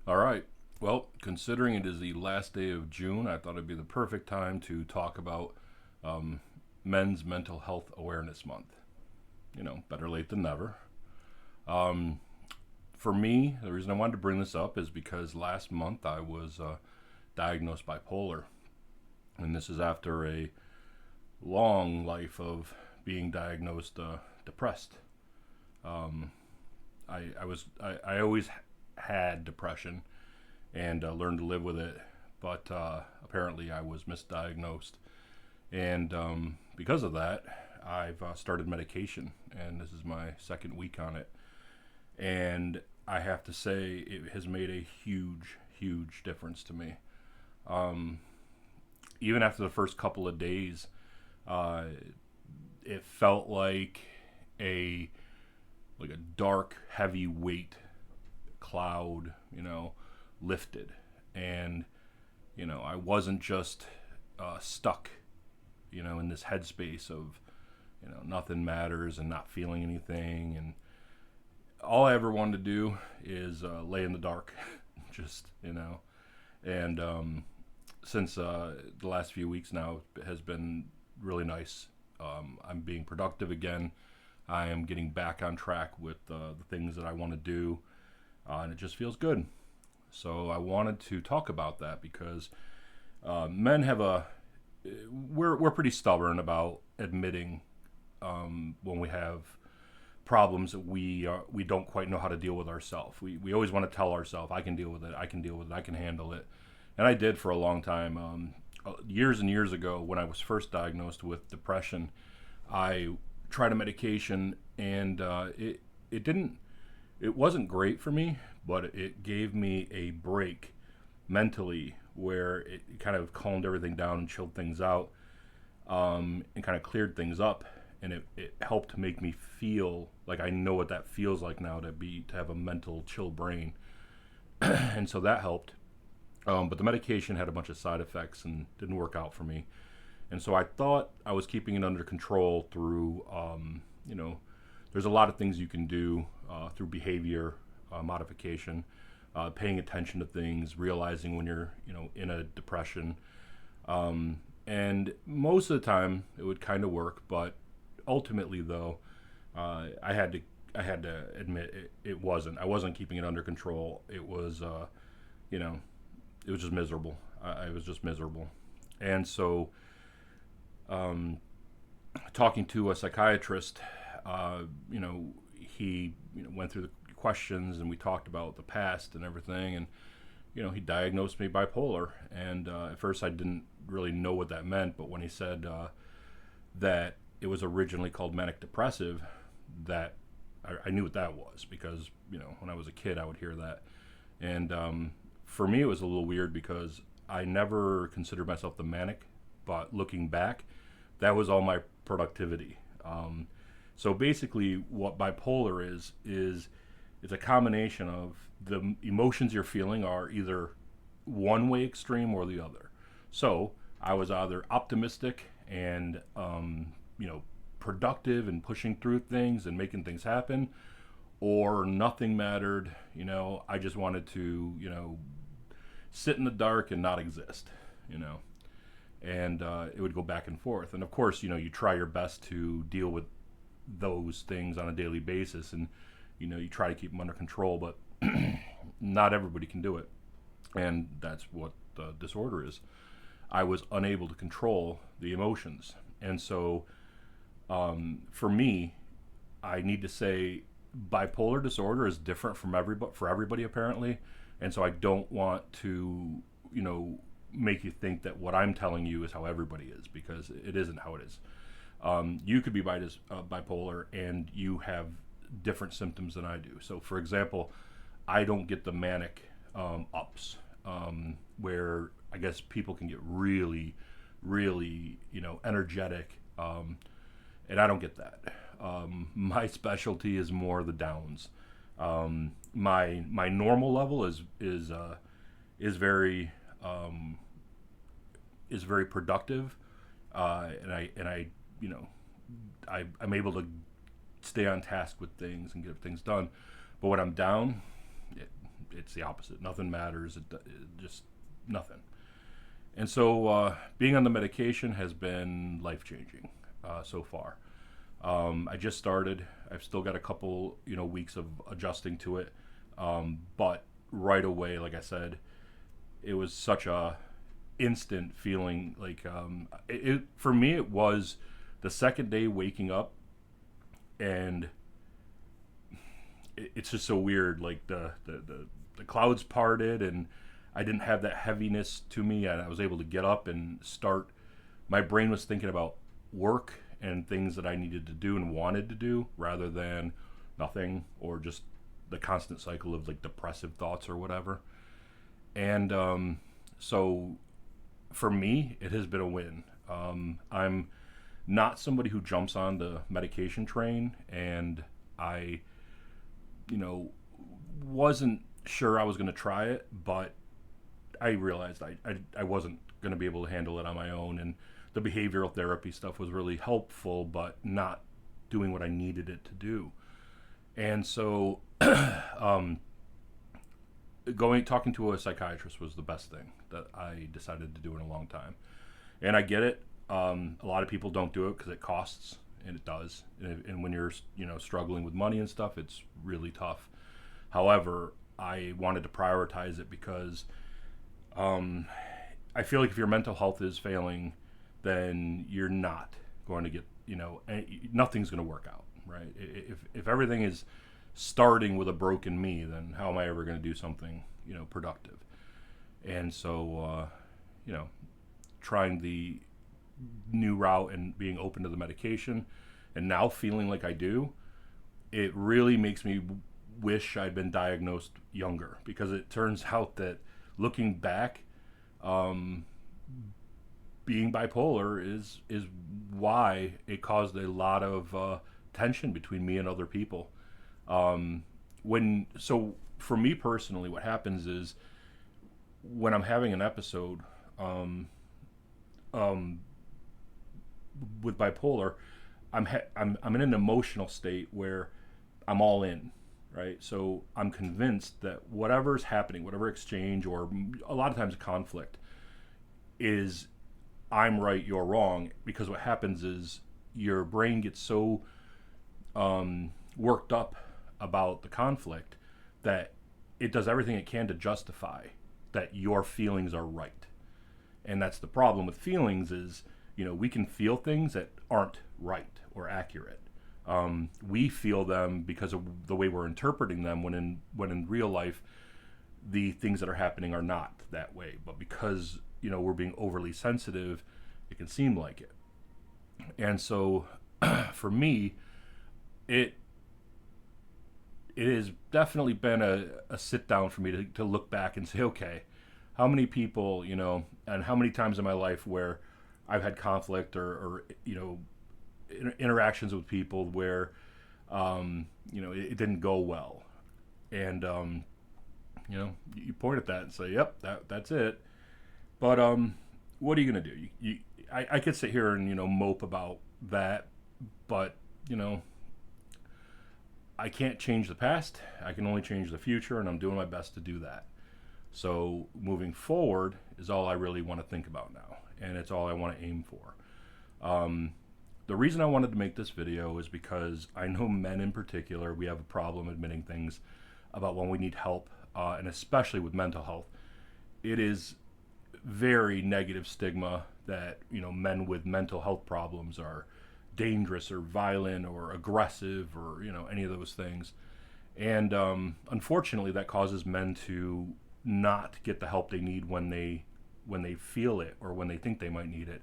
All right. Well, considering it is the last day of June, I thought it'd be the perfect time to talk about um, Men's Mental Health Awareness Month. Better late than never. Um, for me, the reason I wanted to bring this up is because last month I was diagnosed bipolar. And this is after a long life of being diagnosed depressed. Um, I always had depression and learned to live with it. But apparently, I was misdiagnosed, and because of that, I've started medication, and this is my second week on it. And I have to say, it has made a huge, huge difference to me. Um, Even after the first couple of days, uh, it felt a like a dark, heavy weight cloud, lifted, and I wasn't just stuck, in this headspace of nothing matters and not feeling anything, and all I ever wanted to do is lay in the dark, just and since the last few weeks now has been really nice. I'm being productive again. I am getting back on track with the things that I want to do, and it just feels good. So I wanted to talk about that because men have we're pretty stubborn about admitting when we have problems that we don't quite know how to deal with ourselves. We always want to tell ourselves, I can deal with it, I can deal with it, I can handle it, and I did for a long time. Years and years ago, when I was first diagnosed with depression, I tried a medication, and it wasn't great for me, but it gave me a break mentally where it kind of calmed everything down and chilled things out, and kind of cleared things up. And it helped make me feel like I know what that feels like now to have a mental chill brain. And so that helped. But the medication had a bunch of side effects and didn't work out for me. And so I thought I was keeping it under control through, there's a lot of things you can do through behavior modification, paying attention to things, realizing when you're, in a depression. And most of the time it would kind of work, but ultimately though, I had to admit it wasn't. I wasn't keeping it under control. It was, it was just miserable. I was just miserable. And so, talking to a psychiatrist, he went through the questions and we talked about the past and everything, and he diagnosed me bipolar. And at first I didn't really know what that meant, but when he said that it was originally called manic depressive, that I knew what that was, because when I was a kid I would hear that. And for me it was a little weird because I never considered myself the manic, but looking back, that was all my productivity. So basically, what bipolar is it's a combination of the emotions you're feeling are either one way extreme or the other. So I was either optimistic and productive and pushing through things and making things happen, or nothing mattered. I just wanted to sit in the dark and not exist. You know and it would go back and forth. And of course, you try your best to deal with those things on a daily basis, and you try to keep them under control, but not everybody can do it, and that's what the disorder is. I was unable to control the emotions, and so for me, I need to say bipolar disorder is different from everybody for everybody apparently, and so I don't want to make you think that what I'm telling you is how everybody is, because it isn't how it is. You could be bipolar and you have different symptoms than I do. So, for example, I don't get the manic ups, where I guess people can get really, really, energetic, and I don't get that. My specialty is more the downs. My normal level is very productive, and I I'm able to stay on task with things and get things done. But when I'm down, it's the opposite. Nothing matters. It just nothing. And so being on the medication has been life changing so far. I just started. I've still got a couple, weeks of adjusting to it. But right away, like I said, it was such a instant feeling. Like for me, it was the second day waking up, and it's just so weird. Like the clouds parted, and I didn't have that heaviness to me, and I was able to get up and start. My brain was thinking about work and things that I needed to do and wanted to do, rather than nothing, or just the constant cycle of like depressive thoughts or whatever. And so for me, it has been a win. I'm not somebody who jumps on the medication train, and I, wasn't sure I was going to try it, but I realized I wasn't going to be able to handle it on my own, and the behavioral therapy stuff was really helpful, but not doing what I needed it to do. And so talking to a psychiatrist was the best thing that I decided to do in a long time. And I get it. A lot of people don't do it because it costs, and it does. And when you're, struggling with money and stuff, it's really tough. However, I wanted to prioritize it because I feel like if your mental health is failing, then you're not going to get, nothing's going to work out, right? If everything is starting with a broken me, then how am I ever going to do something, productive? And so, trying the new route and being open to the medication, and now feeling like I do, it really makes me wish I'd been diagnosed younger, because it turns out that looking back, being bipolar is why it caused a lot of tension between me and other people. So for me personally, what happens is when I'm having an episode with bipolar, I'm in an emotional state where I'm all in, right? So I'm convinced that whatever's happening, whatever exchange, or a lot of times conflict, is I'm right, you're wrong. Because what happens is your brain gets so worked up about the conflict that it does everything it can to justify that your feelings are right. And that's the problem with feelings is, we can feel things that aren't right or accurate. We feel them because of the way we're interpreting them, when in real life, the things that are happening are not that way. But because, we're being overly sensitive, it can seem like it. And so for me, it has definitely been a sit down for me to look back and say, okay, how many people, and how many times in my life where I've had conflict or interactions with people where, it didn't go well. And, you point at that and say, yep, that's it. But what are you going to do? I could sit here and, mope about that, but, I can't change the past. I can only change the future, and I'm doing my best to do that. So moving forward is all I really want to think about now, and it's all I want to aim for. The reason I wanted to make this video is because I know men in particular, we have a problem admitting things about when we need help, and especially with mental health. It is very negative stigma that, men with mental health problems are dangerous or violent or aggressive or, any of those things. And unfortunately, that causes men to not get the help they need when they feel it or when they think they might need it.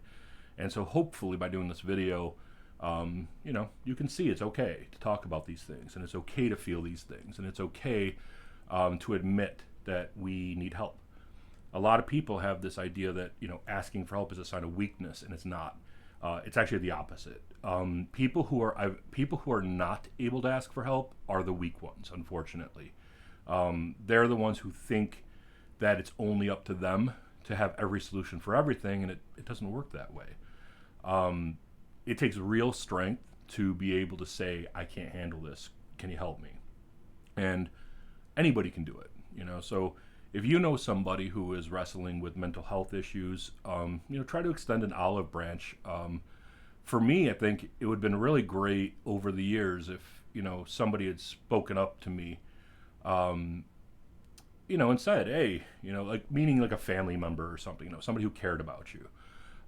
And so hopefully by doing this video, you can see it's okay to talk about these things, and it's okay to feel these things, and it's okay to admit that we need help. A lot of people have this idea that, asking for help is a sign of weakness, and it's not. It's actually the opposite. People who are not able to ask for help are the weak ones, unfortunately. They're the ones who think that it's only up to them to have every solution for everything, and it doesn't work that way. It takes real strength to be able to say, I can't handle this. Can you help me? And anybody can do it. So if you know somebody who is wrestling with mental health issues, try to extend an olive branch. For me, I think it would have been really great over the years if, somebody had spoken up to me, um, and said, hey, like meaning like a family member or something, somebody who cared about you,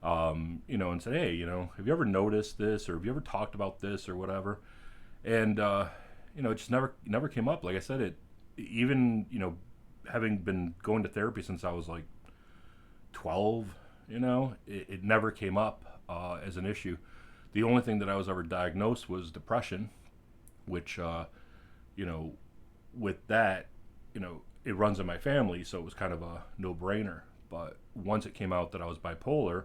and said, hey, have you ever noticed this, or have you ever talked about this or whatever? And, it just never came up. Like I said, even, having been going to therapy since I was like 12, it never came up as an issue. The only thing that I was ever diagnosed was depression, which, with that, it runs in my family, so it was kind of a no-brainer. But once it came out that I was bipolar,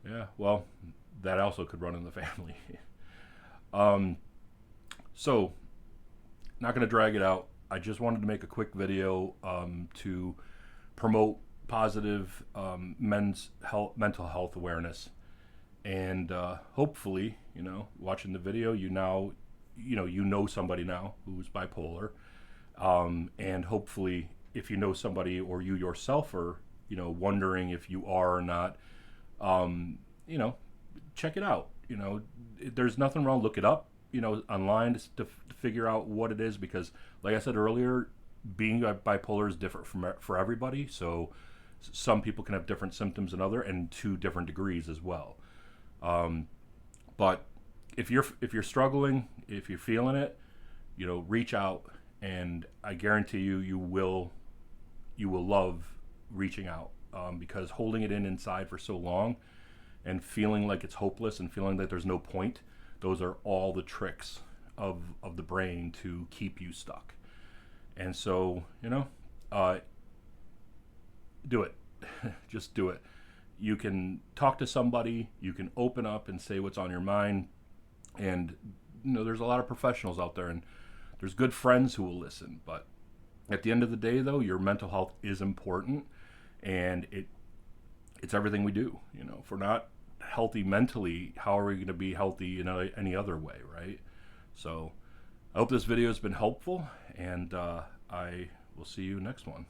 yeah, well, that also could run in the family. um, so, not going to drag it out. I just wanted to make a quick video to promote positive mental health awareness, and hopefully, watching the video, you know somebody now who's bipolar, and hopefully, if you know somebody or you yourself are, wondering if you are or not, um, you know, check it out. There's nothing wrong. Look it up, online to figure out what it is, because, like I said earlier, being bipolar is different for everybody. So some people can have different symptoms than other, and to different degrees as well. But if you're struggling, if you're feeling it, reach out, and I guarantee you will love reaching out, because holding it inside for so long and feeling like it's hopeless and feeling that there's no point, those are all the tricks of the brain to keep you stuck. And so, do it. Just do it. You can talk to somebody, you can open up and say what's on your mind. And, there's a lot of professionals out there, and there's good friends who will listen. But at the end of the day, though, your mental health is important, and it's everything we do. If we're not healthy mentally, how are we going to be healthy any other way, right? So I hope this video has been helpful, and I will see you next one.